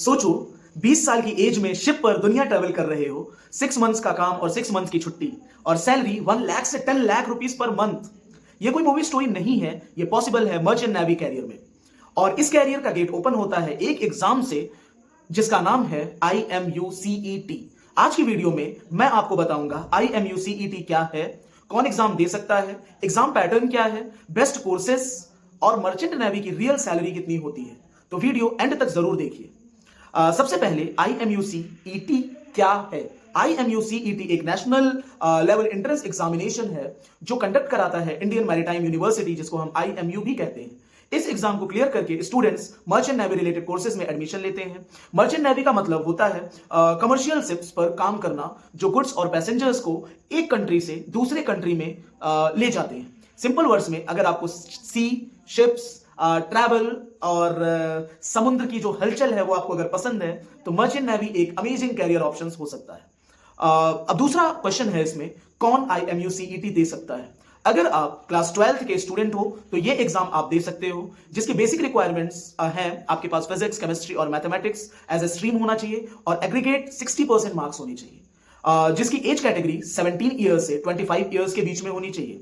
सोचो 20 साल की एज में शिप पर दुनिया ट्रेवल कर रहे हो, 6 मंथ्स का काम और 6 मंथ्स की छुट्टी और सैलरी 1 लाख से 10 लाख रुपीस पर मंथ। ये कोई मूवी स्टोरी नहीं है, ये पॉसिबल है मर्चेंट नेवी कैरियर में। और इस कैरियर का गेट ओपन होता है एक एग्जाम से जिसका नाम है IMUCET। आज की वीडियो में मैं आपको बताऊंगा IMUCET क्या है, कौन एग्जाम दे सकता है, एग्जाम पैटर्न क्या है, बेस्ट कोर्सेस और मर्चेंट नेवी की रियल सैलरी कितनी होती है। तो वीडियो एंड तक जरूर देखिए। सबसे पहले IMUCET क्या है। IMUCET एक नेशनल लेवल एंट्रेंस एग्जामिनेशन है जो कंडक्ट कराता है इंडियन मैरीटाइम यूनिवर्सिटी, जिसको हम IMU भी कहते हैं। इस एग्जाम को क्लियर करके students merchant navy related courses में एडमिशन लेते हैं। मर्चेंट नेवी का मतलब होता है कमर्शियल शिप्स पर काम करना जो गुड्स और पैसेंजर्स को एक कंट्री से दूसरे कंट्री में ले जाते हैं। सिंपल वर्ड्स में अगर आपको सी शिप्स ट्रैवल और समुद्र की जो हलचल है वो आपको अगर पसंद है तो मर्चेंट नेवी एक अमेजिंग कैरियर ऑप्शन हो सकता है। अब दूसरा क्वेश्चन है इसमें, कौन IMUCET दे सकता है। अगर आप क्लास 12th के स्टूडेंट हो तो ये एग्जाम आप दे सकते हो, जिसकी बेसिक रिक्वायरमेंट्स हैं आपके पास फिजिक्स, केमिस्ट्री और मैथमेटिक्स एज ए स्ट्रीम होना चाहिए और एग्रीगेट 60% मार्क्स होनी चाहिए, जिसकी एज कैटेगरी 17 ईयर्स से 25 ईयर्स के बीच में होनी चाहिए।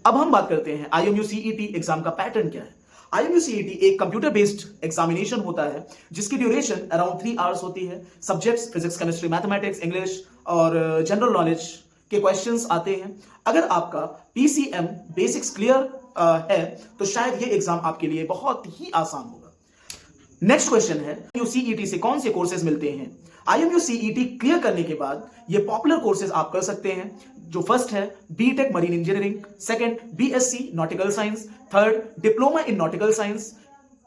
अब हम बात करते हैं IMUCET एग्जाम का पैटर्न क्या है। IMUCET एक कंप्यूटर बेस्ड एग्जामिनेशन होता है जिसकी ड्यूरेशन अराउंड 3 आवर्स होती है। Subjects physics, chemistry, mathematics, English और जनरल नॉलेज के क्वेश्चंस आते हैं। अगर आपका PCM बेसिक्स क्लियर है तो शायद ये एग्जाम आपके लिए बहुत ही आसान होगा। नेक्स्ट क्वेश्चन है, IMUCET से कौन से कोर्सेज मिलते हैं। IMUCET क्लियर करने के बाद ये पॉपुलर कोर्सेज आप कर सकते हैं, जो फर्स्ट है BTech marine engineering, second BSc nautical science, third diploma in nautical science.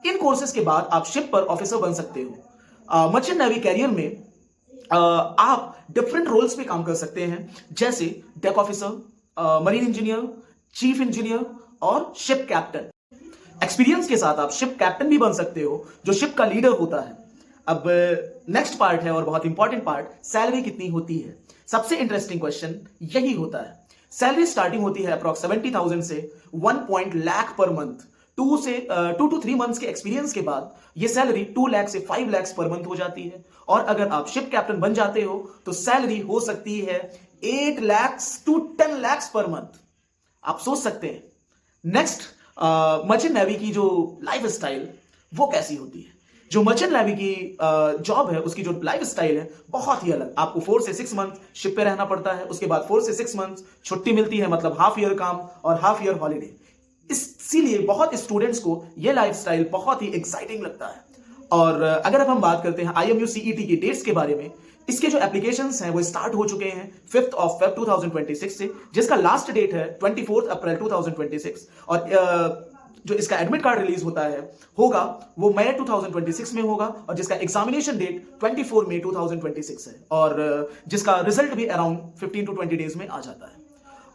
In courses के बाद आप शिप पर ऑफिसर बन सकते हो। मर्चेंट नेवी कैरियर में आप डिफरेंट रोल्स पे काम कर सकते हैं, जैसे deck officer, marine engineer, chief engineer और शिप कैप्टन। एक्सपीरियंस के साथ आप शिप कैप्टन भी बन सकते हो, जो शिप का लीडर होता है। अब नेक्स्ट पार्ट है और बहुत इंपॉर्टेंट पार्ट, सैलरी कितनी होती है। सबसे इंटरेस्टिंग क्वेश्चन यही होता है। सैलरी स्टार्टिंग होती है अप्रॉक्स 70,000 से 1 lakh per month. 2 to 3 months के एक्सपीरियंस के बाद ये सैलरी 2 लाख से 5 लाख पर मंथ हो जाती है। और अगर आप शिप कैप्टन बन जाते हो तो सैलरी हो सकती है 8 lakh to 10 lakh per month. आप सोच सकते हैं। नेक्स्ट, मर्चेंट नेवी की जो लाइफ स्टाइल वो कैसी होती है। जो मर्चेंट नेवी की जॉब है उसकी जो लाइफ स्टाइल है बहुत ही अलग। आपको 4 से 6 मंथ शिप पे रहना पड़ता है, उसके बाद 4 से 6 मंथ छुट्टी मिलती है, मतलब हाफ ईयर काम और हाफ ईयर हॉलीडे। इसीलिए बहुत स्टूडेंट्स को यह लाइफ स्टाइल बहुत ही एक्साइटिंग लगता है। और अगर अब हम बात करते हैं IMUCET की डेट्स के बारे में, इसके जो एप्लीकेशंस हैं वो स्टार्ट हो चुके हैं 5th of Feb 2026 से, जिसका लास्ट डेट है 24th अप्रैल 2026। और जो इसका एडमिट कार्ड रिलीज होता है होगा वो मई 2026 में होगा, और जिसका एग्जामिनेशन डेट 24 मई 2026 है, और जिसका रिजल्ट भी अराउंड 15 to 20 डेज में आ जाता है।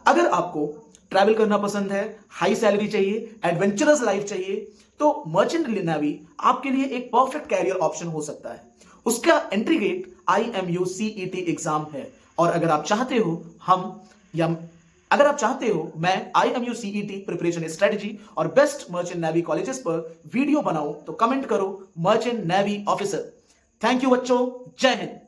अगर आपको ट्रैवल करना पसंद है, हाई सैलरी चाहिए, एडवेंचरस लाइफ चाहिए, तो मर्चेंट नेवी आपके लिए एक परफेक्ट कैरियर ऑप्शन हो सकता है। उसका एंट्री गेट IMUCET एग्जाम है। और अगर आप चाहते हो मैं IMUCET प्रिपरेशन स्ट्रेटजी और बेस्ट मर्चेंट नेवी कॉलेजेस पर वीडियो बनाऊं तो कमेंट करो merchant navy officer. Thank you बच्चों, जय हिंद।